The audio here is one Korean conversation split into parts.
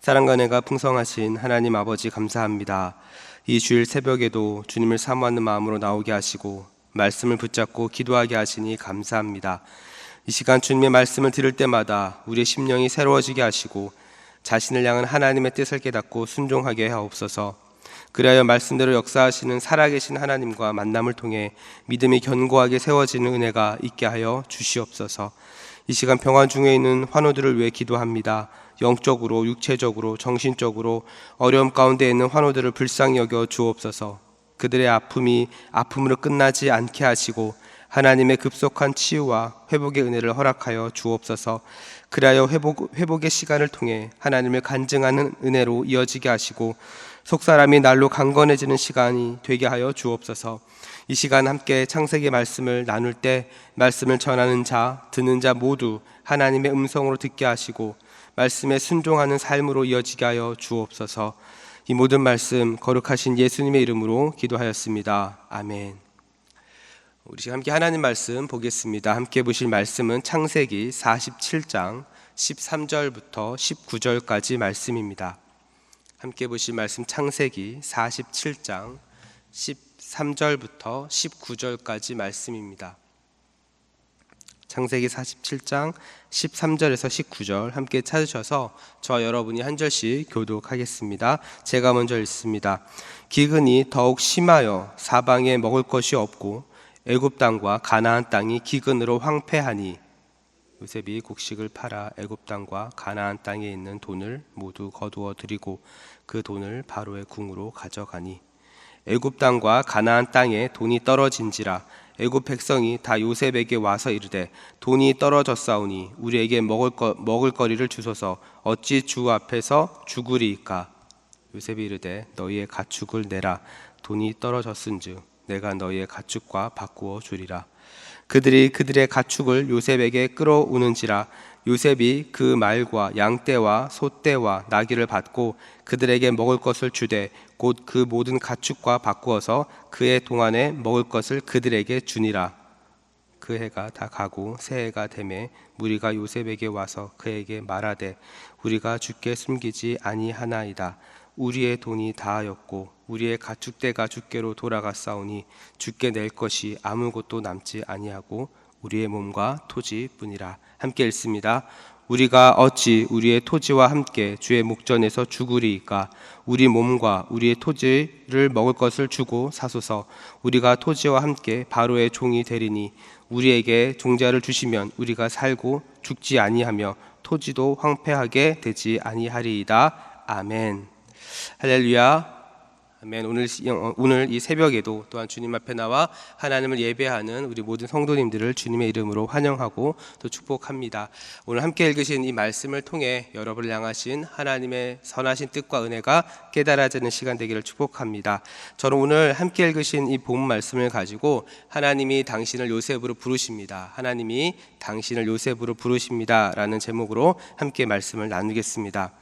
사랑과 은혜가 풍성하신 하나님 아버지 감사합니다. 이 주일 새벽에도 주님을 사모하는 마음으로 나오게 하시고 말씀을 붙잡고 기도하게 하시니 감사합니다. 이 시간 주님의 말씀을 들을 때마다 우리의 심령이 새로워지게 하시고 자신을 향한 하나님의 뜻을 깨닫고 순종하게 하옵소서. 그리하여 말씀대로 역사하시는 살아계신 하나님과 만남을 통해 믿음이 견고하게 세워지는 은혜가 있게 하여 주시옵소서. 이 시간 평안 중에 있는 환우들을 위해 기도합니다. 영적으로, 육체적으로, 정신적으로 어려움 가운데 있는 환우들을 불쌍히 여겨 주옵소서. 그들의 아픔이 아픔으로 끝나지 않게 하시고 하나님의 급속한 치유와 회복의 은혜를 허락하여 주옵소서. 그리하여 회복의 시간을 통해 하나님을 간증하는 은혜로 이어지게 하시고 속사람이 날로 강건해지는 시간이 되게 하여 주옵소서. 이 시간 함께 창세기 말씀을 나눌 때 말씀을 전하는 자, 듣는 자 모두 하나님의 음성으로 듣게 하시고 말씀에 순종하는 삶으로 이어지게 하여 주옵소서. 이 모든 말씀 거룩하신 예수님의 이름으로 기도하였습니다. 아멘. 우리 함께 하나님 말씀 보겠습니다. 함께 보실 말씀은 창세기 47장 13절부터 19절까지 말씀입니다. 함께 보실 말씀 창세기 47장 13절부터 19절까지 말씀입니다. 창세기 47장 13절에서 19절 함께 찾으셔서 저와 여러분이 한 절씩 교독하겠습니다. 제가 먼저 읽습니다. 기근이 더욱 심하여 사방에 먹을 것이 없고 애굽 땅과 가나안 땅이 기근으로 황폐하니 요셉이 곡식을 팔아 애굽 땅과 가나안 땅에 있는 돈을 모두 거두어 들이고 그 돈을 바로의 궁으로 가져가니 애굽 땅과 가나안 땅에 돈이 떨어진지라 애굽 백성이 다 요셉에게 와서 이르되 돈이 떨어졌사오니 우리에게 먹을 거리를 주소서. 어찌 주 앞에서 죽으리이까? 요셉이 이르되 너희의 가축을 내라. 돈이 떨어졌은즉 내가 너희의 가축과 바꾸어 주리라. 그들이 그들의 가축을 요셉에게 끌어오는지라 요셉이 그 말과 양떼와 소떼와 나귀를 받고 그들에게 먹을 것을 주되 곧 그 모든 가축과 바꾸어서 그해 동안에 먹을 것을 그들에게 주니라. 그 해가 다 가고 새 해가 되매 무리가 요셉에게 와서 그에게 말하되 우리가 주께 숨기지 아니하나이다. 우리의 돈이 다하였고 우리의 가축대가 주께로 돌아갔사오니 주께 낼 것이 아무것도 남지 아니하고 우리의 몸과 토지뿐이라. 함께 읽습니다. 우리가 어찌 우리의 토지와 함께 주의 목전에서 죽으리이까? 우리 몸과 우리의 토지를 먹을 것을 주고 사소서. 우리가 토지와 함께 바로의 종이 되리니 우리에게 종자를 주시면 우리가 살고 죽지 아니하며 토지도 황폐하게 되지 아니하리이다. 아멘. 할렐루야. 아멘. 오늘 이 새벽에도 또한 주님 앞에 나와 하나님을 예배하는 우리 모든 성도님들을 주님의 이름으로 환영하고 또 축복합니다. 오늘 함께 읽으신 이 말씀을 통해 여러분을 향하신 하나님의 선하신 뜻과 은혜가 깨달아지는 시간 되기를 축복합니다. 저는 오늘 함께 읽으신 이 본 말씀을 가지고 하나님이 당신을 요셉으로 부르십니다. 하나님이 당신을 요셉으로 부르십니다 라는 제목으로 함께 말씀을 나누겠습니다.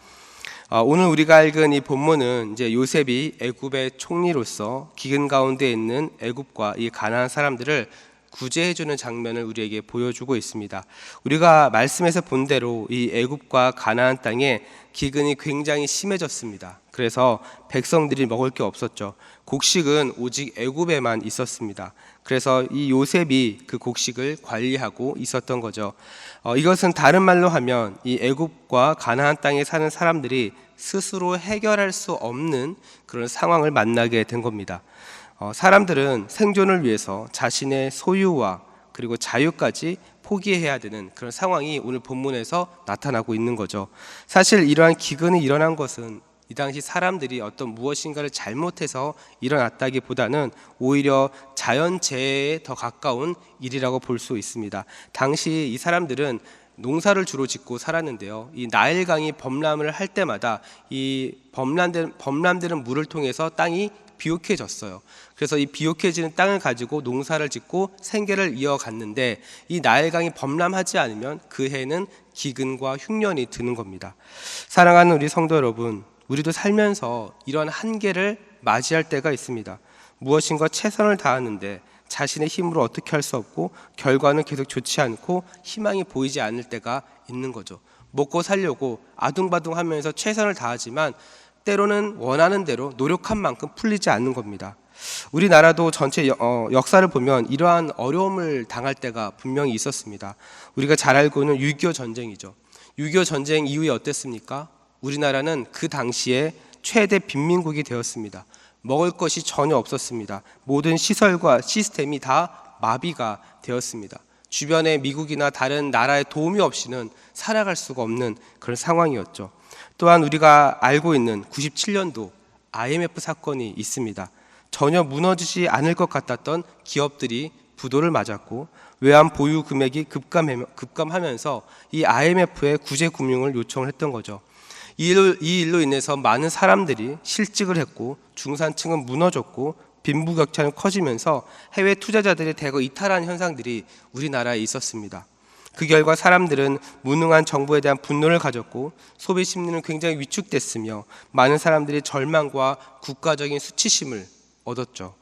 오늘 우리가 읽은 이 본문은 이제 요셉이 애굽의 총리로서 기근 가운데 있는 애굽과 이 가나안 사람들을 구제해주는 장면을 우리에게 보여주고 있습니다. 우리가 말씀에서 본 대로 이 애굽과 가나안 땅에 기근이 굉장히 심해졌습니다. 그래서 백성들이 먹을 게 없었죠. 곡식은 오직 애굽에만 있었습니다. 그래서 이 요셉이 그 곡식을 관리하고 있었던 거죠. 이것은 다른 말로 하면 이 애굽과 가나안 땅에 사는 사람들이 스스로 해결할 수 없는 그런 상황을 만나게 된 겁니다. 사람들은 생존을 위해서 자신의 소유와 그리고 자유까지 포기해야 되는 그런 상황이 오늘 본문에서 나타나고 있는 거죠. 사실 이러한 기근이 일어난 것은 이 당시 사람들이 어떤 무엇인가를 잘못해서 일어났다기보다는 오히려 자연재해에 더 가까운 일이라고 볼 수 있습니다. 당시 이 사람들은 농사를 주로 짓고 살았는데요. 이 나일강이 범람을 할 때마다 이 범람되는 물을 통해서 땅이 비옥해졌어요. 그래서 이 비옥해지는 땅을 가지고 농사를 짓고 생계를 이어갔는데 이 나일강이 범람하지 않으면 그 해는 기근과 흉년이 드는 겁니다. 사랑하는 우리 성도 여러분, 우리도 살면서 이런 한계를 맞이할 때가 있습니다. 무엇인가 최선을 다하는데 자신의 힘으로 어떻게 할 수 없고 결과는 계속 좋지 않고 희망이 보이지 않을 때가 있는 거죠. 먹고 살려고 아둥바둥하면서 최선을 다하지만 때로는 원하는 대로 노력한 만큼 풀리지 않는 겁니다. 우리나라도 전체 역사를 보면 이러한 어려움을 당할 때가 분명히 있었습니다. 우리가 잘 알고 있는 6.25 전쟁이죠. 6.25 전쟁 이후에 어땠습니까? 우리나라는 그 당시에 최대 빈민국이 되었습니다. 먹을 것이 전혀 없었습니다. 모든 시설과 시스템이 다 마비가 되었습니다. 주변에 미국이나 다른 나라의 도움이 없이는 살아갈 수가 없는 그런 상황이었죠. 또한 우리가 알고 있는 97년도 IMF 사건이 있습니다. 전혀 무너지지 않을 것 같았던 기업들이 부도를 맞았고 외환 보유 금액이 급감하면서 이 IMF에 구제 금융을 요청을 했던 거죠. 이 일로 인해서 많은 사람들이 실직을 했고 중산층은 무너졌고 빈부격차는 커지면서 해외 투자자들이 대거 이탈한 현상들이 우리나라에 있었습니다. 그 결과 사람들은 무능한 정부에 대한 분노를 가졌고 소비 심리는 굉장히 위축됐으며 많은 사람들이 절망과 국가적인 수치심을 얻었죠.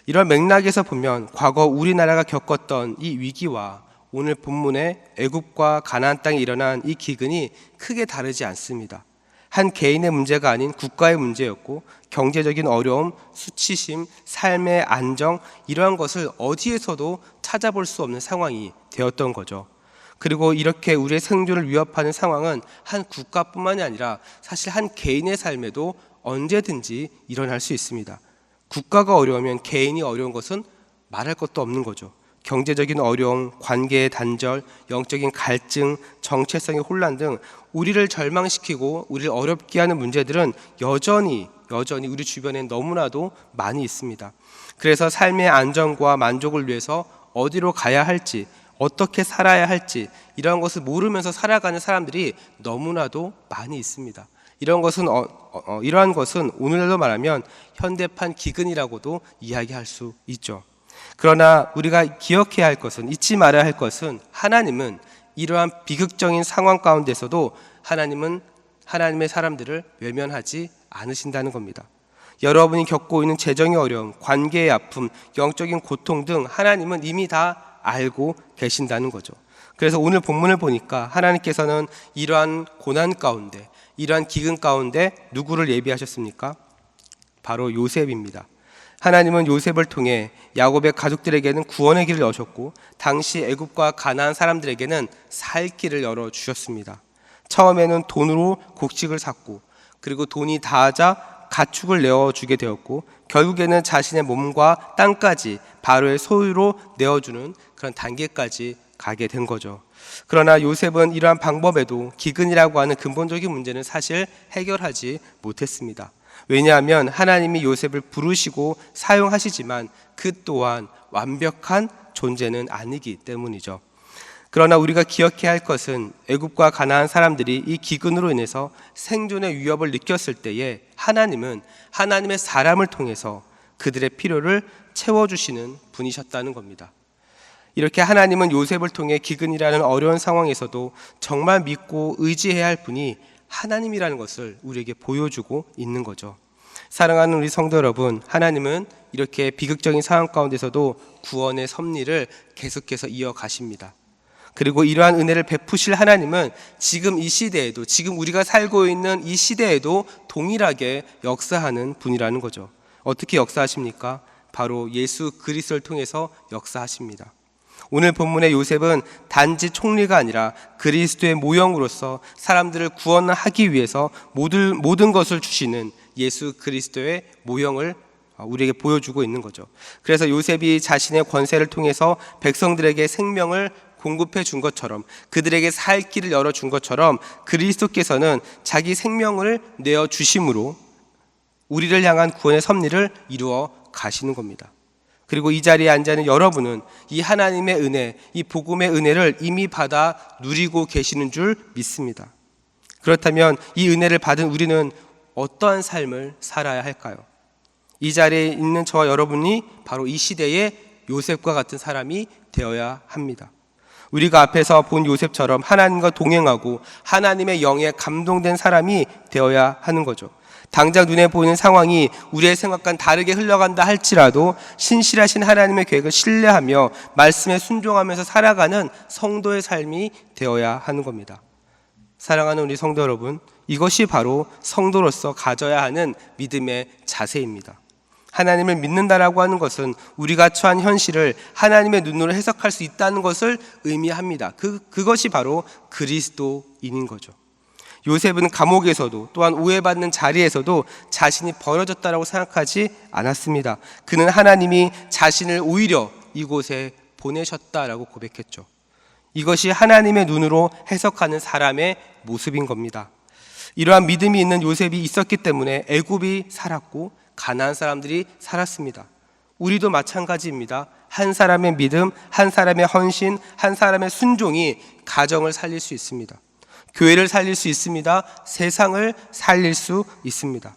이런 맥락에서 보면 과거 우리나라가 겪었던 이 위기와 오늘 본문의 애굽과 가나안 땅에 일어난 이 기근이 크게 다르지 않습니다. 한 개인의 문제가 아닌 국가의 문제였고 경제적인 어려움, 수치심, 삶의 안정 이러한 것을 어디에서도 찾아볼 수 없는 상황이 되었던 거죠. 그리고 이렇게 우리의 생존을 위협하는 상황은 한 국가뿐만이 아니라 사실 한 개인의 삶에도 언제든지 일어날 수 있습니다. 국가가 어려우면 개인이 어려운 것은 말할 것도 없는 거죠. 경제적인 어려움, 관계의 단절, 영적인 갈증, 정체성의 혼란 등 우리를 절망시키고 우리를 어렵게 하는 문제들은 여전히 우리 주변에 너무나도 많이 있습니다. 그래서 삶의 안정과 만족을 위해서 어디로 가야 할지, 어떻게 살아야 할지 이런 것을 모르면서 살아가는 사람들이 너무나도 많이 있습니다. 이러한 것은 오늘날로 말하면 현대판 기근이라고도 이야기할 수 있죠. 그러나 우리가 기억해야 할 것은, 잊지 말아야 할 것은 하나님은 이러한 비극적인 상황 가운데서도 하나님은 하나님의 사람들을 외면하지 않으신다는 겁니다. 여러분이 겪고 있는 재정의 어려움, 관계의 아픔, 영적인 고통 등 하나님은 이미 다 알고 계신다는 거죠. 그래서 오늘 본문을 보니까 하나님께서는 이러한 고난 가운데, 이러한 기근 가운데 누구를 예비하셨습니까? 바로 요셉입니다. 하나님은 요셉을 통해 야곱의 가족들에게는 구원의 길을 여셨고 당시 애굽과 가나안 사람들에게는 살 길을 열어주셨습니다. 처음에는 돈으로 곡식을 샀고 그리고 돈이 다하자 가축을 내어주게 되었고 결국에는 자신의 몸과 땅까지 바로의 소유로 내어주는 그런 단계까지 가게 된 거죠. 그러나 요셉은 이러한 방법에도 기근이라고 하는 근본적인 문제는 사실 해결하지 못했습니다. 왜냐하면 하나님이 요셉을 부르시고 사용하시지만 그 또한 완벽한 존재는 아니기 때문이죠. 그러나 우리가 기억해야 할 것은 애굽과 가나안 사람들이 이 기근으로 인해서 생존의 위협을 느꼈을 때에 하나님은 하나님의 사람을 통해서 그들의 필요를 채워주시는 분이셨다는 겁니다. 이렇게 하나님은 요셉을 통해 기근이라는 어려운 상황에서도 정말 믿고 의지해야 할 분이 하나님이라는 것을 우리에게 보여주고 있는 거죠. 사랑하는 우리 성도 여러분, 하나님은 이렇게 비극적인 상황 가운데서도 구원의 섭리를 계속해서 이어가십니다. 그리고 이러한 은혜를 베푸실 하나님은 지금 이 시대에도, 지금 우리가 살고 있는 이 시대에도 동일하게 역사하는 분이라는 거죠. 어떻게 역사하십니까? 바로 예수 그리스도를 통해서 역사하십니다. 오늘 본문의 요셉은 단지 총리가 아니라 그리스도의 모형으로서 사람들을 구원하기 위해서 모든 것을 주시는 예수 그리스도의 모형을 우리에게 보여주고 있는 거죠. 그래서 요셉이 자신의 권세를 통해서 백성들에게 생명을 공급해 준 것처럼, 그들에게 살 길을 열어준 것처럼 그리스도께서는 자기 생명을 내어 주심으로 우리를 향한 구원의 섭리를 이루어 가시는 겁니다. 그리고 이 자리에 앉아 있는 여러분은 이 하나님의 은혜, 이 복음의 은혜를 이미 받아 누리고 계시는 줄 믿습니다. 그렇다면 이 은혜를 받은 우리는 어떠한 삶을 살아야 할까요? 이 자리에 있는 저와 여러분이 바로 이 시대의 요셉과 같은 사람이 되어야 합니다. 우리가 앞에서 본 요셉처럼 하나님과 동행하고 하나님의 영에 감동된 사람이 되어야 하는 거죠. 당장 눈에 보이는 상황이 우리의 생각과는 다르게 흘러간다 할지라도 신실하신 하나님의 계획을 신뢰하며 말씀에 순종하면서 살아가는 성도의 삶이 되어야 하는 겁니다. 사랑하는 우리 성도 여러분, 이것이 바로 성도로서 가져야 하는 믿음의 자세입니다. 하나님을 믿는다라고 하는 것은 우리가 처한 현실을 하나님의 눈으로 해석할 수 있다는 것을 의미합니다. 그것이 바로 그리스도인인 거죠. 요셉은 감옥에서도 또한 오해받는 자리에서도 자신이 버려졌다라고 생각하지 않았습니다. 그는 하나님이 자신을 오히려 이곳에 보내셨다라고 고백했죠. 이것이 하나님의 눈으로 해석하는 사람의 모습인 겁니다. 이러한 믿음이 있는 요셉이 있었기 때문에 애굽이 살았고 가나안 사람들이 살았습니다. 우리도 마찬가지입니다. 한 사람의 믿음, 한 사람의 헌신, 한 사람의 순종이 가정을 살릴 수 있습니다. 교회를 살릴 수 있습니다. 세상을 살릴 수 있습니다.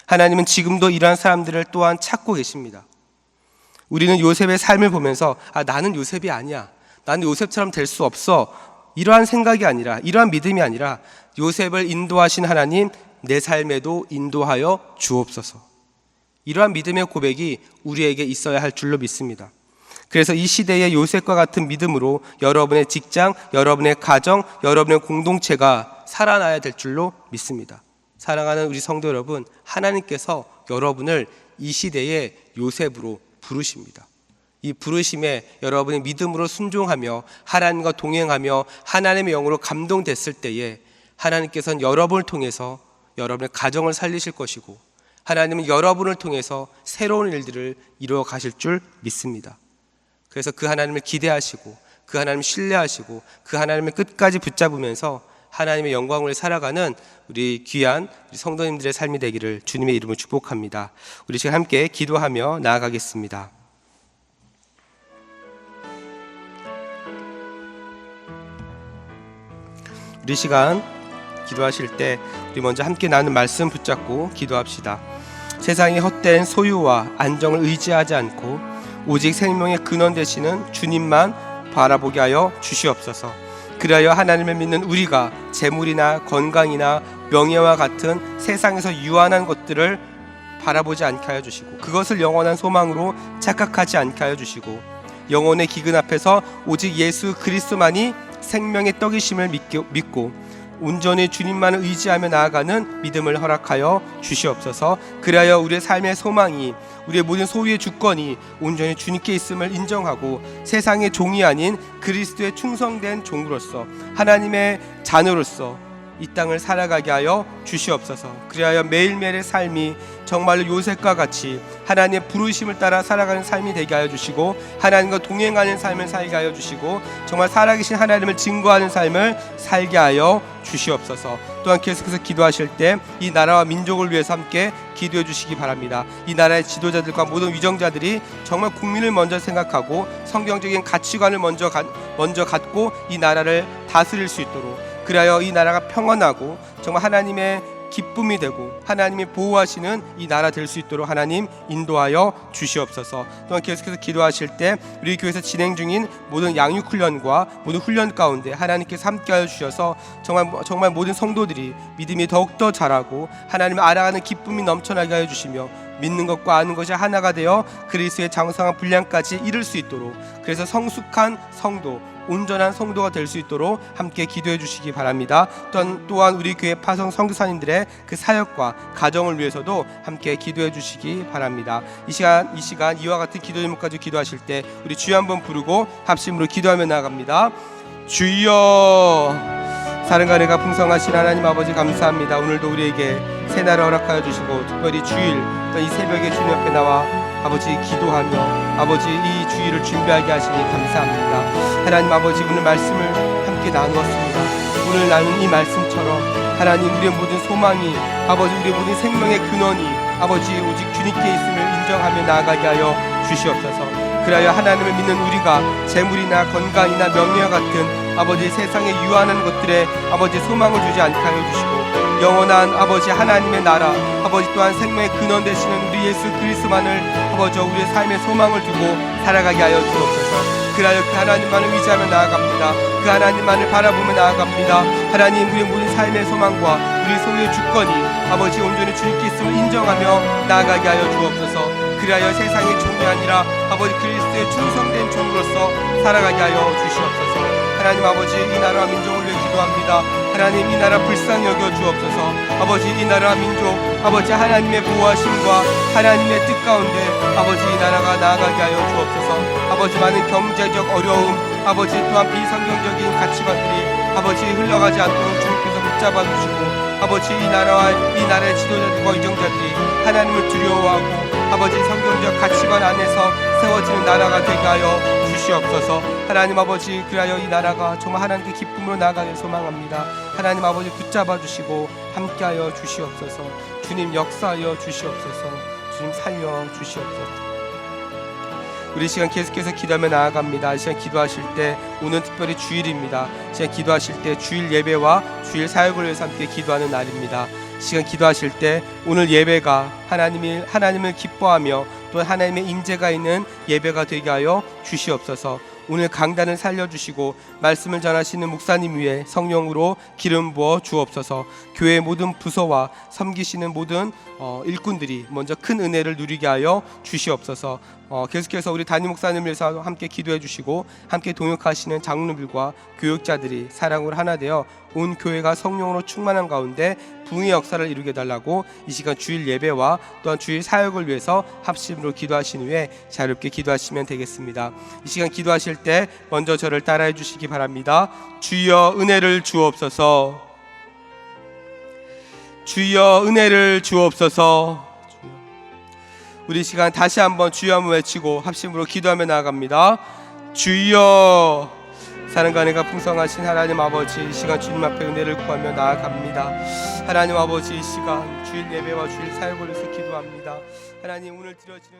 하나님은 지금도 이러한 사람들을 또한 찾고 계십니다. 우리는 요셉의 삶을 보면서 나는 요셉이 아니야, 나는 요셉처럼 될 수 없어, 이러한 생각이 아니라, 이러한 믿음이 아니라 요셉을 인도하신 하나님, 내 삶에도 인도하여 주옵소서, 이러한 믿음의 고백이 우리에게 있어야 할 줄로 믿습니다. 그래서 이 시대의 요셉과 같은 믿음으로 여러분의 직장, 여러분의 가정, 여러분의 공동체가 살아나야 될 줄로 믿습니다. 사랑하는 우리 성도 여러분, 하나님께서 여러분을 이 시대의 요셉으로 부르십니다. 이 부르심에 여러분의 믿음으로 순종하며 하나님과 동행하며 하나님의 영으로 감동됐을 때에 하나님께서는 여러분을 통해서 여러분의 가정을 살리실 것이고, 하나님은 여러분을 통해서 새로운 일들을 이루어 가실 줄 믿습니다. 그래서 그 하나님을 기대하시고 그 하나님을 신뢰하시고 그 하나님을 끝까지 붙잡으면서 하나님의 영광을 살아가는 우리 귀한 우리 성도님들의 삶이 되기를 주님의 이름으로 축복합니다. 우리 지금 함께 기도하며 나아가겠습니다. 우리 시간 기도하실 때 우리 먼저 함께 나눈 말씀 붙잡고 기도합시다. 세상의 헛된 소유와 안정을 의지하지 않고 오직 생명의 근원 되시는 주님만 바라보게 하여 주시옵소서. 그리하여 하나님을 믿는 우리가 재물이나 건강이나 명예와 같은 세상에서 유한한 것들을 바라보지 않게 하여 주시고, 그것을 영원한 소망으로 착각하지 않게 하여 주시고, 영혼의 기근 앞에서 오직 예수 그리스도만이 생명의 떡이심을 믿고 온전히 주님만을 의지하며 나아가는 믿음을 허락하여 주시옵소서. 그리하여 우리의 삶의 소망이, 우리의 모든 소유의 주권이 온전히 주님께 있음을 인정하고 세상의 종이 아닌 그리스도의 충성된 종으로서 하나님의 자녀로서 이 땅을 살아가게 하여 주시옵소서. 그리하여 매일매일의 삶이 정말로 요셉과 같이 하나님의 부르심을 따라 살아가는 삶이 되게 하여 주시고, 하나님과 동행하는 삶을 살게 하여 주시고, 정말 살아계신 하나님을 증거하는 삶을 살게 하여 주시옵소서. 또한 계속해서 기도하실 때 이 나라와 민족을 위해서 함께 기도해 주시기 바랍니다. 이 나라의 지도자들과 모든 위정자들이 정말 국민을 먼저 생각하고 성경적인 가치관을 먼저 갖고 이 나라를 다스릴 수 있도록, 그리하여 이 나라가 평안하고 정말 하나님의 기쁨이 되고 하나님이 보호하시는 이 나라 될 수 있도록 하나님 인도하여 주시옵소서. 또한 계속해서 기도하실 때 우리 교회에서 진행 중인 모든 양육훈련과 모든 훈련 가운데 하나님께서 함께하여 주셔서 정말 모든 성도들이 믿음이 더욱더 자라고 하나님을 알아가는 기쁨이 넘쳐나게 하여 주시며 믿는 것과 아는 것이 하나가 되어 그리스도의 장성한 분량까지 이룰 수 있도록, 그래서 성숙한 성도, 온전한 성도가 될 수 있도록 함께 기도해 주시기 바랍니다. 또한 우리 교회 파송 선교사님들의 그 사역과 가정을 위해서도 함께 기도해 주시기 바랍니다. 이 시간 이와 같은 기도 제목까지 기도하실 때 우리 주여 한번 부르고 합심으로 기도하며 나아갑니다. 주여, 사랑과 은혜가 풍성하신 하나님 아버지 감사합니다. 오늘도 우리에게 새날을 허락하여 주시고 특별히 주일 또 이 새벽에 주님 옆에 나와 아버지 기도하며 아버지 이 주일을 준비하게 하시니 감사합니다. 하나님 아버지, 오늘 말씀을 함께 나누었습니다. 오늘 나눈 이 말씀처럼 하나님, 우리의 모든 소망이 아버지, 우리의 모든 생명의 근원이 아버지 오직 주님께 있음을 인정하며 나아가게 하여 주시옵소서. 그리하여 하나님을 믿는 우리가 재물이나 건강이나 명예와 같은 아버지 세상에 유한한 것들에 아버지 소망을 주지 않게 하여 주시고, 영원한 아버지 하나님의 나라, 아버지 또한 생명의 근원 되시는 우리 예수 그리스도만을 아버지 우리의 삶의 소망을 두고 살아가게 하여 주옵소서. 그리하여 그 하나님만을 의지하며 나아갑니다. 그 하나님만을 바라보며 나아갑니다. 하나님, 우리의 모든 삶의 소망과 우리 소유의 주권이 아버지 온전히 주님께 있음을 인정하며 나아가게 하여 주옵소서. 그리하여 세상의 종이 아니라 아버지 그리스도의 충성된 종으로서 살아가게 하여 주시옵소서. 하나님 아버지, 이 나라와 민족을 위해 기도합니다. 하나님, 이 나라 불쌍히 여겨 주옵소서. 아버지, 이 나라 민족, 아버지 하나님의 보호하심과 하나님의 뜻 가운데 아버지 이 나라가 나아가게 하여 주옵소서. 아버지, 많은 경제적 어려움, 아버지 또한 비성경적인 가치관들이 아버지 흘러가지 않도록 주님께서 붙잡아 주시고, 아버지 이 나라와 이 나라의 지도자들과 의정자들이 하나님을 두려워하고 아버지 성경적 가치관 안에서 세워지는 나라가 되게 하여 주시옵소서. 하나님 아버지, 그리하여 이 나라가 정말 하나님께 기쁨으로 나아가길 소망합니다. 하나님 아버지, 붙잡아 주시고 함께하여 주시옵소서. 주님 역사하여 주시옵소서. 주님 살려 주시옵소서. 우리 시간 계속해서 기도하며 나아갑니다. 이 시간 기도하실 때, 오늘 특별히 주일입니다. 이 시간 기도하실 때 주일 예배와 주일 사역을 위해서 함께 기도하는 날입니다. 이 시간 기도하실 때 오늘 예배가 하나님을 기뻐하며 또 하나님의 인재가 있는 예배가 되게 하여 주시옵소서. 오늘 강단을 살려주시고 말씀을 전하시는 목사님 위에 성령으로 기름 부어 주옵소서. 교회 모든 부서와 섬기시는 모든 일꾼들이 먼저 큰 은혜를 누리게 하여 주시옵소서. 계속해서 우리 담임 목사님을 위해서 함께 기도해 주시고 함께 동역하시는 장로들과 교육자들이 사랑으로 하나 되어 온 교회가 성령으로 충만한 가운데 부흥의 역사를 이루게 달라고 이 시간 주일 예배와 또한 주일 사역을 위해서 합심으로 기도하신 후에 자유롭게 기도하시면 되겠습니다. 이 시간 기도하실 때 먼저 저를 따라해 주시기 바랍니다. 주여 은혜를 주옵소서. 주여 은혜를 주옵소서. 우리 시간 다시 한번 주여 한번 외치고 합심으로 기도하며 나아갑니다. 주여. 사랑과 은혜가 풍성하신 하나님 아버지, 이 시간 주님 앞에 은혜를 구하며 나아갑니다. 하나님 아버지, 이 시간 주일 예배와 주일 사역을 위해서 기도합니다. 하나님, 오늘 드려지는